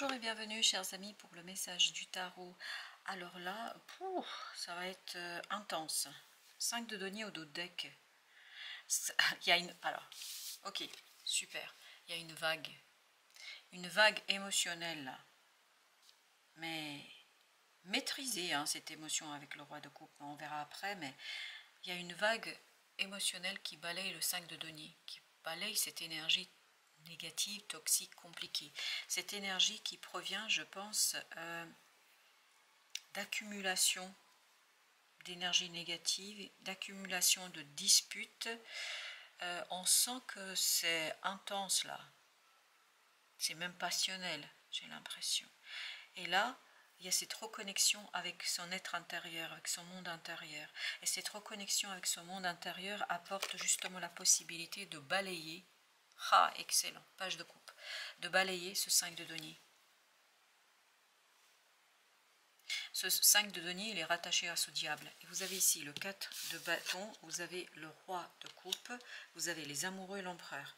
Bonjour et bienvenue chers amis pour le message du tarot. Alors là, ça va être intense. 5 de denier au dos de deck. Il y a une... Alors, ok, super. Il y a une vague. Une vague émotionnelle là. Mais maîtrisez cette émotion avec le roi de coupe. On verra après, mais il y a une vague émotionnelle qui balaye le 5 de denier. Qui balaye cette énergie négative, toxique, compliquée. Cette énergie qui provient, je pense, d'accumulation d'énergie négative, d'accumulation de disputes. On sent que c'est intense là. C'est même passionnel, j'ai l'impression. Et là, il y a cette reconnexion avec son être intérieur, avec son monde intérieur. Et cette reconnexion avec son monde intérieur apporte justement la possibilité de balayer. Ah, excellent, page de coupe. De balayer ce 5 de denier. Ce 5 de denier, il est rattaché à ce diable. Et vous avez ici le 4 de bâton, vous avez le roi de coupe, vous avez les amoureux et l'empereur.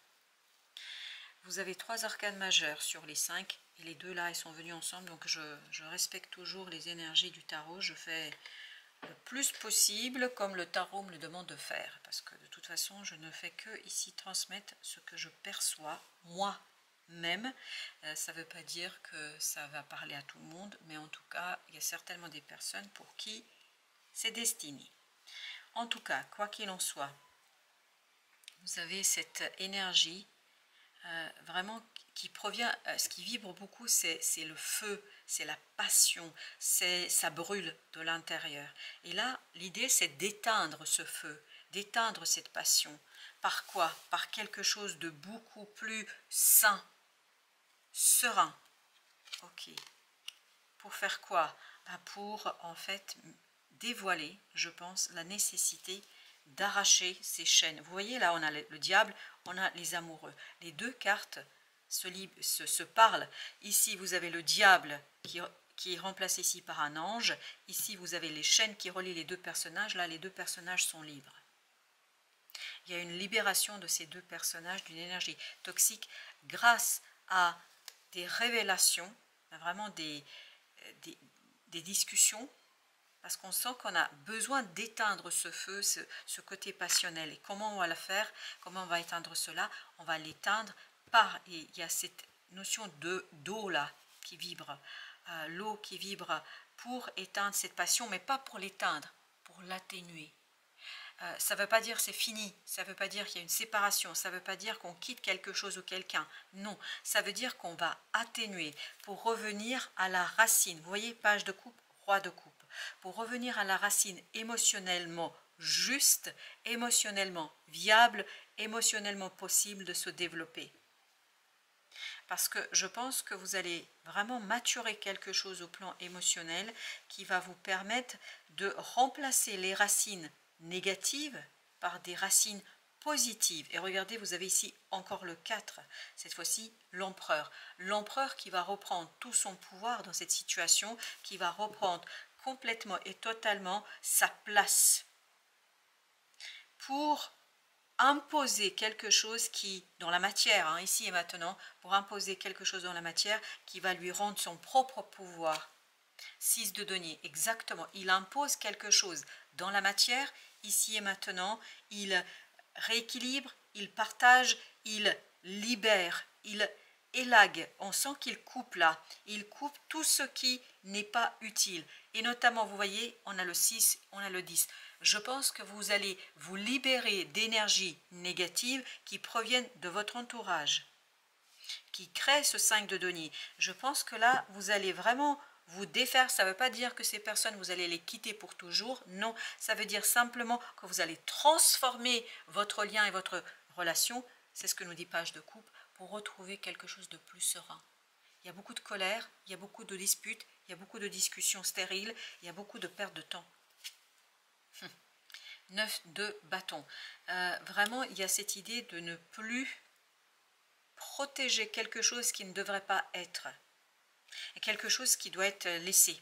Vous avez 3 arcanes majeures sur les 5, et les deux là, ils sont venus ensemble, donc je respecte toujours les énergies du tarot, je fais le plus possible comme le tarot me le demande de faire, parce que de toute façon, je ne fais que ici transmettre ce que je perçois, moi-même. Ça ne veut pas dire que ça va parler à tout le monde, mais en tout cas, il y a certainement des personnes pour qui c'est destiné. En tout cas, quoi qu'il en soit, vous avez cette énergie vraiment qui provient, ce qui vibre beaucoup, c'est le feu, c'est la passion, ça brûle de l'intérieur. Et là, l'idée, c'est d'éteindre ce feu, d'éteindre cette passion. Par quoi? Par quelque chose de beaucoup plus sain, serein. Ok. Pour faire quoi? Pour en fait dévoiler, je pense, la nécessité d'arracher ces chaînes. Vous voyez, là, on a le diable, on a les amoureux. Les deux cartes se parlent. Ici, vous avez le diable qui est remplacé ici par un ange. Ici, vous avez les chaînes qui relient les deux personnages. Là, les deux personnages sont libres. Il y a une libération de ces deux personnages d'une énergie toxique grâce à des révélations, vraiment des discussions, parce qu'on sent qu'on a besoin d'éteindre ce feu, ce côté passionnel. Et comment on va le faire? Comment on va éteindre cela? On va l'éteindre il y a cette notion d'eau là qui vibre, l'eau qui vibre pour éteindre cette passion, mais pas pour l'éteindre, pour l'atténuer. Ça ne veut pas dire c'est fini, ça ne veut pas dire qu'il y a une séparation, ça ne veut pas dire qu'on quitte quelque chose ou quelqu'un. Non, ça veut dire qu'on va atténuer pour revenir à la racine. Vous voyez, page de coupe, roi de coupe. Pour revenir à la racine émotionnellement juste, émotionnellement viable, émotionnellement possible de se développer. Parce que je pense que vous allez vraiment maturer quelque chose au plan émotionnel qui va vous permettre de remplacer les racines négatives par des racines positives. Et regardez, vous avez ici encore le 4, cette fois-ci l'empereur. L'empereur qui va reprendre tout son pouvoir dans cette situation, qui va reprendre complètement et totalement sa place pour imposer quelque chose qui, dans la matière, ici et maintenant, pour imposer quelque chose dans la matière qui va lui rendre son propre pouvoir. 6 de denier, exactement. Il impose quelque chose dans la matière, ici et maintenant. Il rééquilibre, il partage, il libère, il élague. On sent qu'il coupe là. Il coupe tout ce qui n'est pas utile. Et notamment, vous voyez, on a le 6, on a le 10. Je pense que vous allez vous libérer d'énergies négatives qui proviennent de votre entourage, qui créent ce 5 de denier. Je pense que là, vous allez vraiment vous défaire. Ça ne veut pas dire que ces personnes, vous allez les quitter pour toujours. Non, ça veut dire simplement que vous allez transformer votre lien et votre relation. C'est ce que nous dit page de coupe, pour retrouver quelque chose de plus serein. Il y a beaucoup de colère, il y a beaucoup de disputes, il y a beaucoup de discussions stériles, il y a beaucoup de perte de temps. 9 de bâton. Vraiment, il y a cette idée de ne plus protéger quelque chose qui ne devrait pas être. Et quelque chose qui doit être laissé.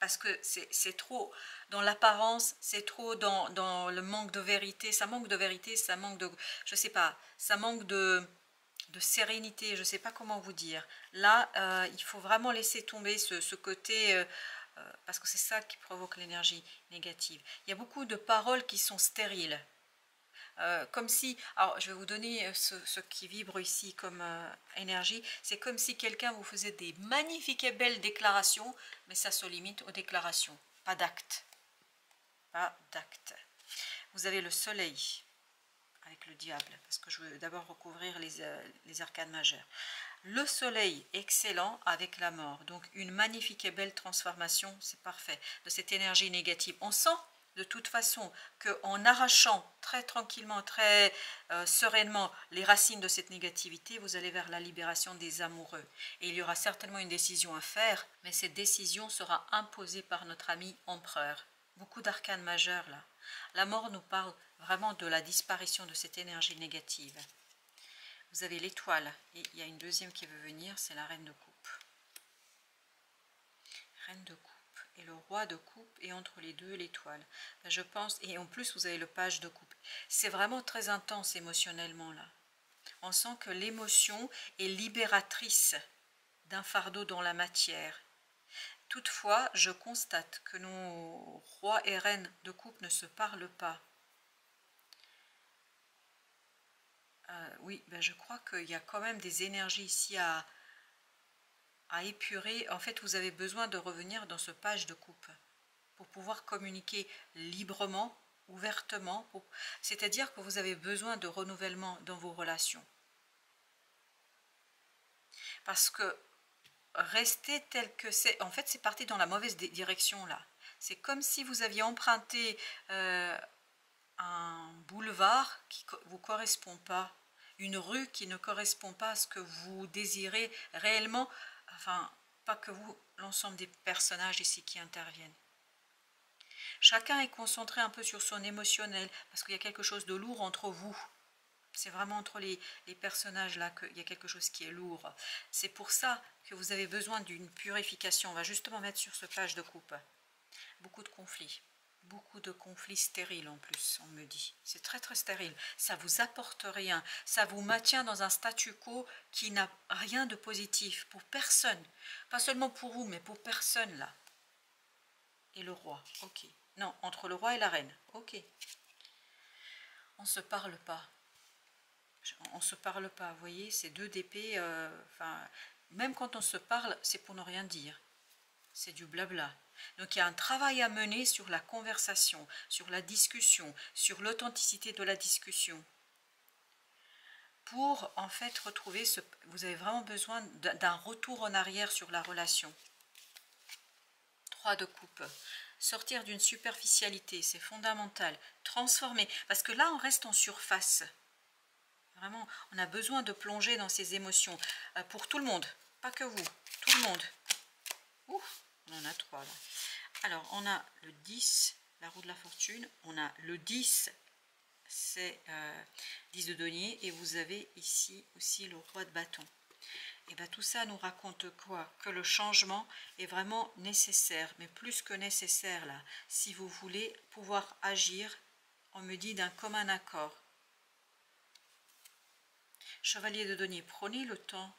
Parce que c'est trop dans l'apparence, c'est trop dans le manque de vérité. Ça manque de vérité, ça manque de... Je sais pas, ça manque de de sérénité, je ne sais pas comment vous dire. Là, il faut vraiment laisser tomber ce côté, parce que c'est ça qui provoque l'énergie négative. Il y a beaucoup de paroles qui sont stériles. Comme si, alors je vais vous donner ce qui vibre ici comme énergie, c'est comme si quelqu'un vous faisait des magnifiques et belles déclarations, mais ça se limite aux déclarations, pas d'actes. Pas d'actes. Vous avez le soleil avec le diable, parce que je veux d'abord recouvrir les arcanes majeures. Le soleil excellent avec la mort, donc une magnifique et belle transformation, c'est parfait, de cette énergie négative. On sent de toute façon qu'en arrachant très tranquillement, très sereinement les racines de cette négativité, vous allez vers la libération des amoureux. Et il y aura certainement une décision à faire, mais cette décision sera imposée par notre ami empereur. Beaucoup d'arcanes majeures là. La mort nous parle vraiment de la disparition de cette énergie négative. Vous avez l'étoile, et il y a une deuxième qui veut venir, c'est la reine de coupe. Reine de coupe. Et le roi de coupe, et entre les deux, l'étoile. Ben, je pense, et en plus vous avez le page de coupe. C'est vraiment très intense émotionnellement là. On sent que l'émotion est libératrice d'un fardeau dans la matière. Toutefois, je constate que nos rois et reines de coupe ne se parlent pas. Oui, ben je crois qu'il y a quand même des énergies ici à épurer. En fait, vous avez besoin de revenir dans ce page de coupe pour pouvoir communiquer librement, ouvertement. C'est-à-dire que vous avez besoin de renouvellement dans vos relations. Parce que rester tel que c'est, en fait, c'est parti dans la mauvaise direction là. C'est comme si vous aviez emprunté un boulevard qui ne vous correspond pas, une rue qui ne correspond pas à ce que vous désirez réellement, enfin, pas que vous, l'ensemble des personnages ici qui interviennent. Chacun est concentré un peu sur son émotionnel, parce qu'il y a quelque chose de lourd entre vous. C'est vraiment entre les personnages là qu'il y a quelque chose qui est lourd. C'est pour ça que vous avez besoin d'une purification. On va justement mettre sur ce page de coupe. Beaucoup de conflits. Beaucoup de conflits stériles en plus, on me dit. C'est très très stérile. Ça vous apporte rien. Ça vous maintient dans un statu quo qui n'a rien de positif pour personne. Pas seulement pour vous, mais pour personne là. Et le roi, ok. Non, entre le roi et la reine, ok. On ne se parle pas. On ne se parle pas, vous voyez, ces deux d'épée, même quand on se parle, c'est pour ne rien dire. C'est du blabla. Donc il y a un travail à mener sur la conversation, sur la discussion, sur l'authenticité de la discussion. Pour en fait retrouver ce... Vous avez vraiment besoin d'un retour en arrière sur la relation. 3 de coupe. Sortir d'une superficialité, c'est fondamental. Transformer, parce que là on reste en surface. Vraiment, on a besoin de plonger dans ces émotions. Pour tout le monde, pas que vous, tout le monde. Ouf, on en a 3 là. Alors, on a le 10, la roue de la fortune. On a le 10, c'est 10 de denier. Et vous avez ici aussi le roi de bâton. Et bien tout ça nous raconte quoi? Que le changement est vraiment nécessaire, mais plus que nécessaire là. Si vous voulez pouvoir agir, on me dit d'un commun accord. Chevalier de denier, prenez le temps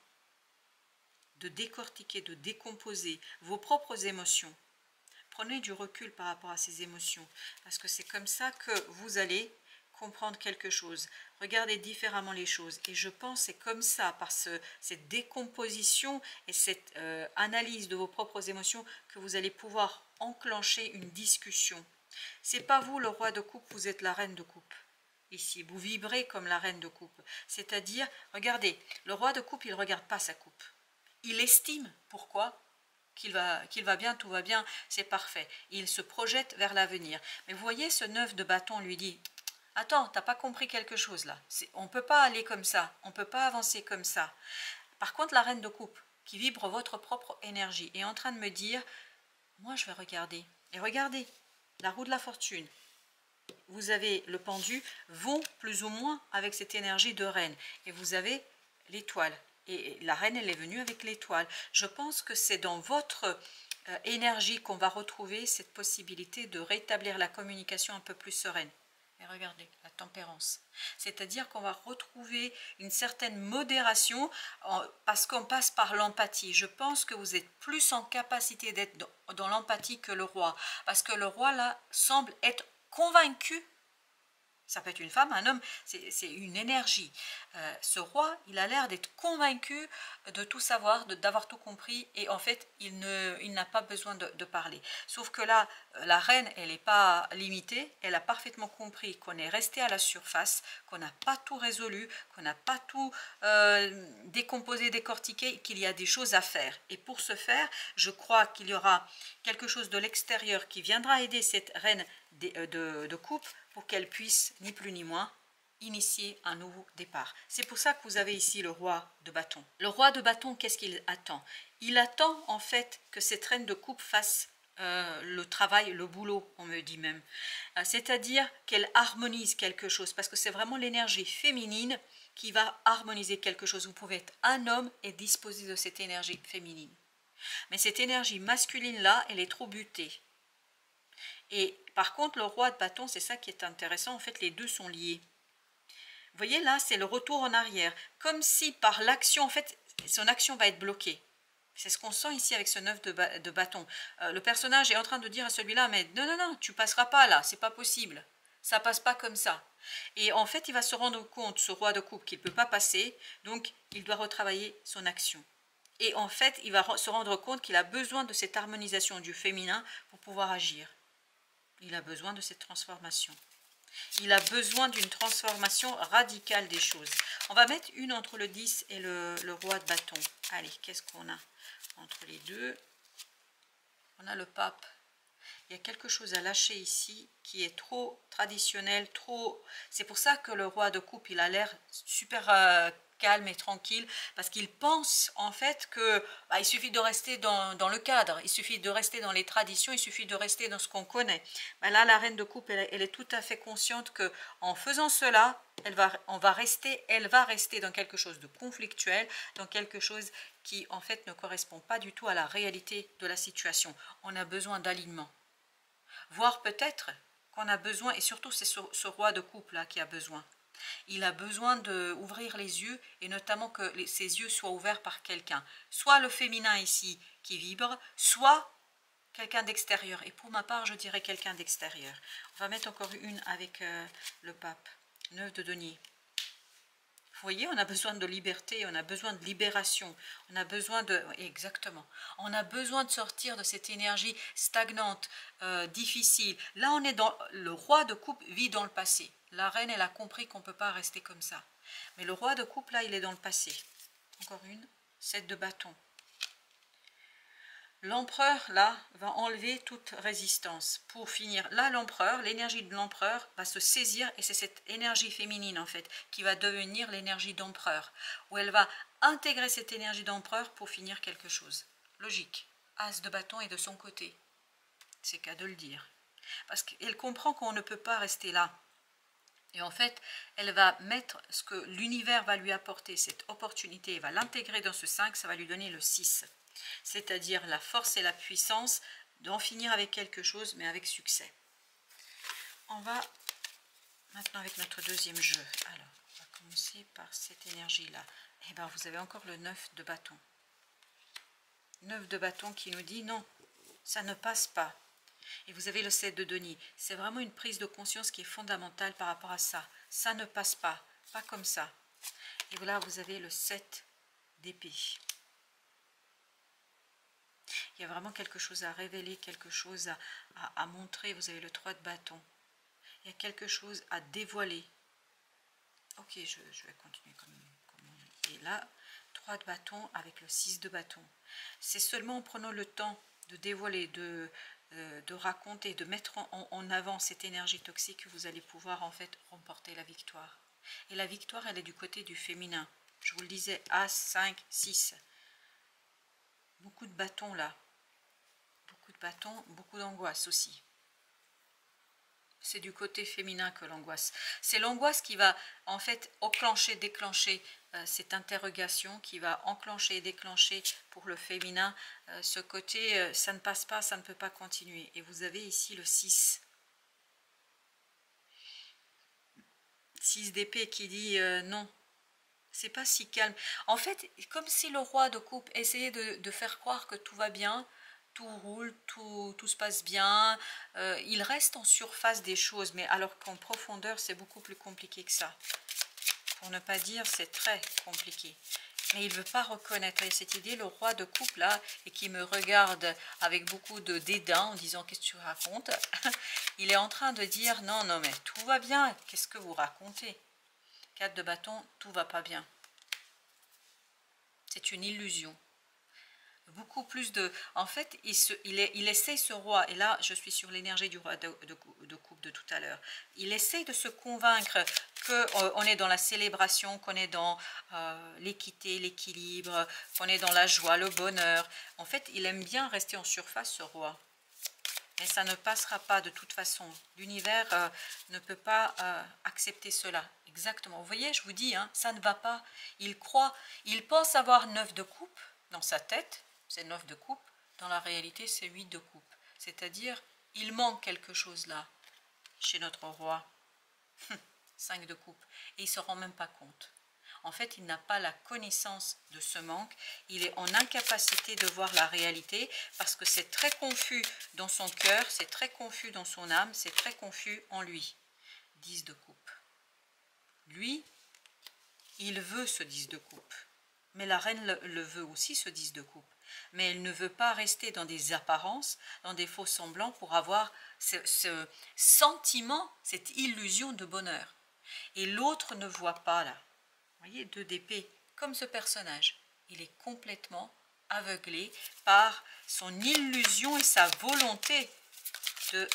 de décortiquer, de décomposer vos propres émotions. Prenez du recul par rapport à ces émotions, parce que c'est comme ça que vous allez comprendre quelque chose. Regardez différemment les choses. Et je pense que c'est comme ça, par cette décomposition et cette analyse de vos propres émotions, que vous allez pouvoir enclencher une discussion. C'est pas vous le roi de coupe, vous êtes la reine de coupe. Ici, vous vibrez comme la reine de coupe. C'est-à-dire, regardez, le roi de coupe, il ne regarde pas sa coupe. Il estime, pourquoi qu'il va bien, tout va bien, c'est parfait. Il se projette vers l'avenir. Mais vous voyez, ce 9 de bâton lui dit, attends, t'as pas compris quelque chose là. On ne peut pas aller comme ça, on ne peut pas avancer comme ça. Par contre, la reine de coupe, qui vibre votre propre énergie, est en train de me dire, moi je vais regarder. Et regardez, la roue de la fortune. Vous avez le pendu, vont plus ou moins avec cette énergie de reine. Et vous avez l'étoile. Et la reine, elle est venue avec l'étoile. Je pense que c'est dans votre énergie qu'on va retrouver cette possibilité de rétablir la communication un peu plus sereine. Et regardez, la tempérance. C'est-à-dire qu'on va retrouver une certaine modération parce qu'on passe par l'empathie. Je pense que vous êtes plus en capacité d'être dans l'empathie que le roi. Parce que le roi, là, semble être convaincu. Ça peut être une femme, un homme, c'est une énergie. Ce roi, il a l'air d'être convaincu de tout savoir, d'avoir tout compris, et en fait, il n'a pas besoin de parler. Sauf que là, la reine, elle n'est pas limitée, elle a parfaitement compris qu'on est resté à la surface, qu'on n'a pas tout résolu, qu'on n'a pas tout décomposé, décortiqué, qu'il y a des choses à faire. Et pour ce faire, je crois qu'il y aura quelque chose de l'extérieur qui viendra aider cette reine de coupe pour qu'elle puisse, ni plus ni moins, initier un nouveau départ. C'est pour ça que vous avez ici le roi de bâton. Le roi de bâton, qu'est-ce qu'il attend? Il attend en fait que cette reine de coupe fasse le travail, le boulot, on me dit même. C'est-à-dire qu'elle harmonise quelque chose, parce que c'est vraiment l'énergie féminine qui va harmoniser quelque chose. Vous pouvez être un homme et disposer de cette énergie féminine. Mais cette énergie masculine-là, elle est trop butée. Et par contre, le roi de bâton, c'est ça qui est intéressant, en fait, les deux sont liés. Vous voyez, là, c'est le retour en arrière. Comme si par l'action, en fait, son action va être bloquée. C'est ce qu'on sent ici avec ce 9 de bâton. Le personnage est en train de dire à celui-là, mais non, non, non, tu passeras pas là, c'est pas possible. Ça passe pas comme ça. Et en fait, il va se rendre compte, ce roi de coupe, qu'il ne peut pas passer, donc il doit retravailler son action. Et en fait, il va se rendre compte qu'il a besoin de cette harmonisation du féminin pour pouvoir agir. Il a besoin de cette transformation. Il a besoin d'une transformation radicale des choses. On va mettre une entre le 10 et le roi de bâton. Allez, qu'est-ce qu'on a entre les deux? On a le pape. Il y a quelque chose à lâcher ici qui est trop traditionnel, trop... C'est pour ça que le roi de coupe, il a l'air super calme et tranquille, parce qu'il pense en fait que il suffit de rester dans le cadre, il suffit de rester dans les traditions, il suffit de rester dans ce qu'on connaît. Là, la reine de coupe, elle est tout à fait consciente que en faisant cela, elle va rester dans quelque chose de conflictuel, dans quelque chose qui en fait ne correspond pas du tout à la réalité de la situation. On a besoin d'alignement. Voire peut-être qu'on a besoin, et surtout c'est ce roi de coupe là qui a besoin. Il a besoin d'ouvrir les yeux, et notamment que ses yeux soient ouverts par quelqu'un. Soit le féminin ici qui vibre, soit quelqu'un d'extérieur. Et pour ma part, je dirais quelqu'un d'extérieur. On va mettre encore une avec le pape. 9 de denier. Vous voyez, on a besoin de liberté, on a besoin de libération, on a besoin de... Exactement. On a besoin de sortir de cette énergie stagnante, difficile. Là, on est dans... Le roi de coupe vit dans le passé. La reine, elle a compris qu'on ne peut pas rester comme ça. Mais le roi de coupe, là, il est dans le passé. Encore une. 7 de bâton. L'empereur, là, va enlever toute résistance. Pour finir, là, l'empereur, l'énergie de l'empereur va se saisir, et c'est cette énergie féminine, en fait, qui va devenir l'énergie d'empereur, où elle va intégrer cette énergie d'empereur pour finir quelque chose. Logique. As de bâton est de son côté. C'est qu'à de le dire. Parce qu'elle comprend qu'on ne peut pas rester là. Et en fait, elle va mettre ce que l'univers va lui apporter, cette opportunité, elle va l'intégrer dans ce 5, ça va lui donner le 6. C'est-à-dire la force et la puissance d'en finir avec quelque chose, mais avec succès. On va maintenant avec notre deuxième jeu. Alors, on va commencer par cette énergie-là. Et bien, vous avez encore le 9 de bâton. 9 de bâton qui nous dit non, ça ne passe pas. Et vous avez le 7 de denier. C'est vraiment une prise de conscience qui est fondamentale par rapport à ça. Ça ne passe pas, pas comme ça. Et voilà, vous avez le 7 d'épée. Il y a vraiment quelque chose à révéler, quelque chose à montrer. Vous avez le 3 de bâton. Il y a quelque chose à dévoiler. Ok, je vais continuer comme et là, 3 de bâton avec le 6 de bâton. C'est seulement en prenant le temps de dévoiler, de raconter, de mettre en avant cette énergie toxique que vous allez pouvoir en fait remporter la victoire. Et la victoire, elle est du côté du féminin. Je vous le disais, As, 5, 6. Beaucoup de bâtons là. Beaucoup de bâtons, beaucoup d'angoisse aussi. C'est du côté féminin que l'angoisse. C'est l'angoisse qui va en fait enclencher, déclencher cette interrogation, qui va enclencher et déclencher pour le féminin ce côté ça ne passe pas, ça ne peut pas continuer. Et vous avez ici le 6. 6 d'épée qui dit non, c'est pas si calme. En fait, comme si le roi de coupe essayait de faire croire que tout va bien, tout roule, tout se passe bien, il reste en surface des choses, mais alors qu'en profondeur, c'est beaucoup plus compliqué que ça. Pour ne pas dire, c'est très compliqué. Mais il ne veut pas reconnaître cette idée, le roi de coupe là, et qui me regarde avec beaucoup de dédain en disant qu'est-ce que tu racontes. Il est en train de dire non, non, mais tout va bien, qu'est-ce que vous racontez? 4 de bâton, tout va pas bien. C'est une illusion. Beaucoup plus de... En fait, il essaye ce roi, et là je suis sur l'énergie du roi de coupe de tout à l'heure, il essaye de se convaincre qu'on est dans la célébration, qu'on est dans l'équité, l'équilibre, qu'on est dans la joie, le bonheur. En fait, il aime bien rester en surface, ce roi. Mais ça ne passera pas de toute façon. L'univers ne peut pas accepter cela. Exactement. Vous voyez, je vous dis, hein, ça ne va pas. Il croit, il pense avoir 9 de coupe dans sa tête. C'est 9 de coupe. Dans la réalité, c'est 8 de coupe. C'est-à-dire, il manque quelque chose là, chez notre roi. 5 de coupe. Et il ne se rend même pas compte. En fait, il n'a pas la connaissance de ce manque. Il est en incapacité de voir la réalité parce que c'est très confus dans son cœur, c'est très confus dans son âme, c'est très confus en lui. 10 de coupe. Lui, il veut ce 10 de coupe. Mais la reine le veut aussi, ce 10 de coupe. Mais elle ne veut pas rester dans des apparences, dans des faux semblants pour avoir ce sentiment, cette illusion de bonheur. Et l'autre ne voit pas là. Vous voyez, 2 d'épée, comme ce personnage. Il est complètement aveuglé par son illusion et sa volonté de...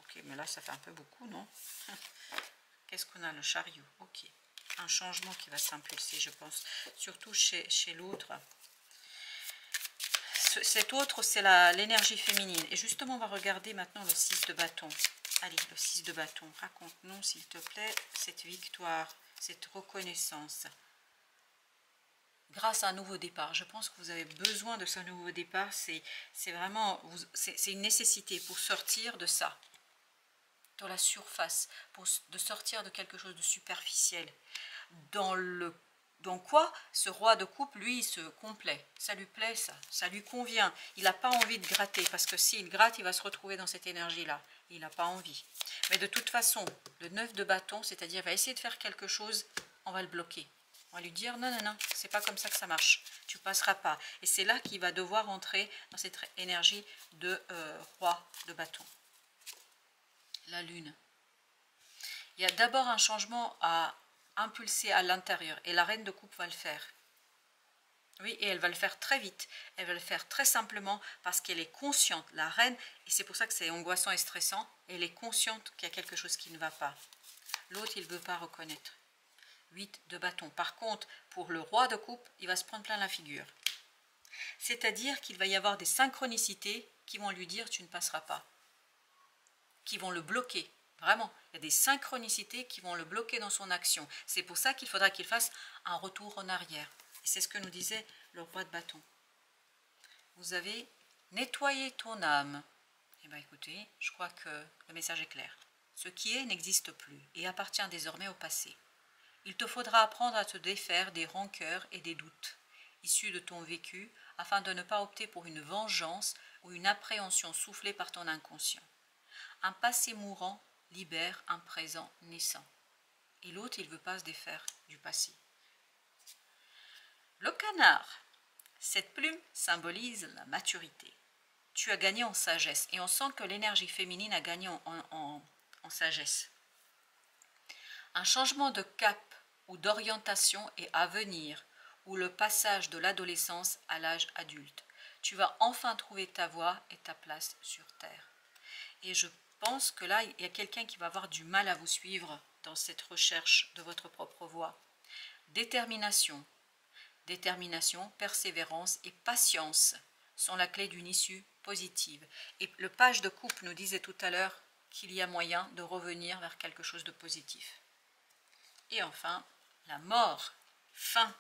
Ok, mais là, ça fait un peu beaucoup, non? Qu'est-ce qu'on a? Le chariot. Ok. Un changement qui va s'impulser, je pense. Surtout chez l'autre. Cet autre, c'est l'énergie féminine. Et justement, on va regarder maintenant le 6 de bâton. Allez, le 6 de bâton, raconte-nous, s'il te plaît, cette victoire, cette reconnaissance. Grâce à un nouveau départ, je pense que vous avez besoin de ce nouveau départ. C'est vraiment, c'est une nécessité pour sortir de ça, de la surface, de sortir de quelque chose de superficiel. Dans quoi ce roi de coupe, lui, il se complaît. Ça lui plaît, ça lui convient. Il n'a pas envie de gratter, parce que s'il gratte, il va se retrouver dans cette énergie-là. Il n'a pas envie. Mais de toute façon, le 9 de bâton, c'est-à-dire il va essayer de faire quelque chose, on va le bloquer. On va lui dire non, non, non, c'est pas comme ça que ça marche. Tu passeras pas. Et c'est là qu'il va devoir entrer dans cette énergie de roi de bâton. La lune. Il y a d'abord un changement à impulser à l'intérieur. Et la reine de coupe va le faire. Oui, et elle va le faire très vite. Elle va le faire très simplement parce qu'elle est consciente. La reine, et c'est pour ça que c'est angoissant et stressant, elle est consciente qu'il y a quelque chose qui ne va pas. L'autre, il ne veut pas reconnaître. 8 de bâton. Par contre, pour le roi de coupe, il va se prendre plein la figure. C'est-à-dire qu'il va y avoir des synchronicités qui vont lui dire tu ne passeras pas. Qui vont le bloquer. Vraiment, il y a des synchronicités qui vont le bloquer dans son action. C'est pour ça qu'il faudra qu'il fasse un retour en arrière. Et c'est ce que nous disait le roi de bâton. Vous avez nettoyé ton âme. Eh bien écoutez, je crois que le message est clair. Ce qui est n'existe plus et appartient désormais au passé. Il te faudra apprendre à te défaire des rancœurs et des doutes issus de ton vécu afin de ne pas opter pour une vengeance ou une appréhension soufflée par ton inconscient. Un passé mourant libère un présent naissant. Et l'autre, il ne veut pas se défaire du passé. Le canard. Cette plume symbolise la maturité. Tu as gagné en sagesse et on sent que l'énergie féminine a gagné en sagesse. Un changement de cap ou d'orientation est à venir, ou le passage de l'adolescence à l'âge adulte. Tu vas enfin trouver ta voie et ta place sur Terre. Et je pense que là, il y a quelqu'un qui va avoir du mal à vous suivre dans cette recherche de votre propre voie. Détermination. Détermination, persévérance et patience sont la clé d'une issue positive. Et le page de coupe nous disait tout à l'heure qu'il y a moyen de revenir vers quelque chose de positif. Et enfin, la mort, fin.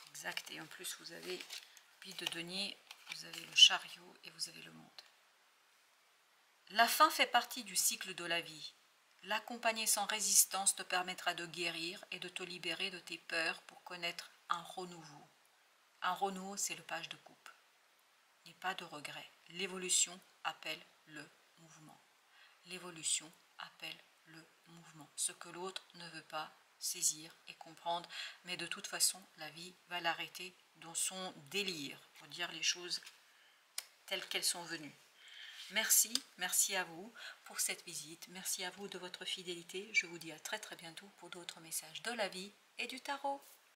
Exact, et en plus vous avez 8 de denier, vous avez le chariot et vous avez le monde. La fin fait partie du cycle de la vie. L'accompagner sans résistance te permettra de guérir et de te libérer de tes peurs pour connaître un renouveau. Un renouveau, c'est le page de coupe. Il n'y a pas de regret. L'évolution appelle le mouvement. L'évolution appelle le mouvement. Ce que l'autre ne veut pas saisir et comprendre, mais de toute façon, la vie va l'arrêter dans son délire, pour dire les choses telles qu'elles sont venues. Merci, merci à vous pour cette visite, merci à vous de votre fidélité. Je vous dis à très bientôt pour d'autres messages de la vie et du tarot.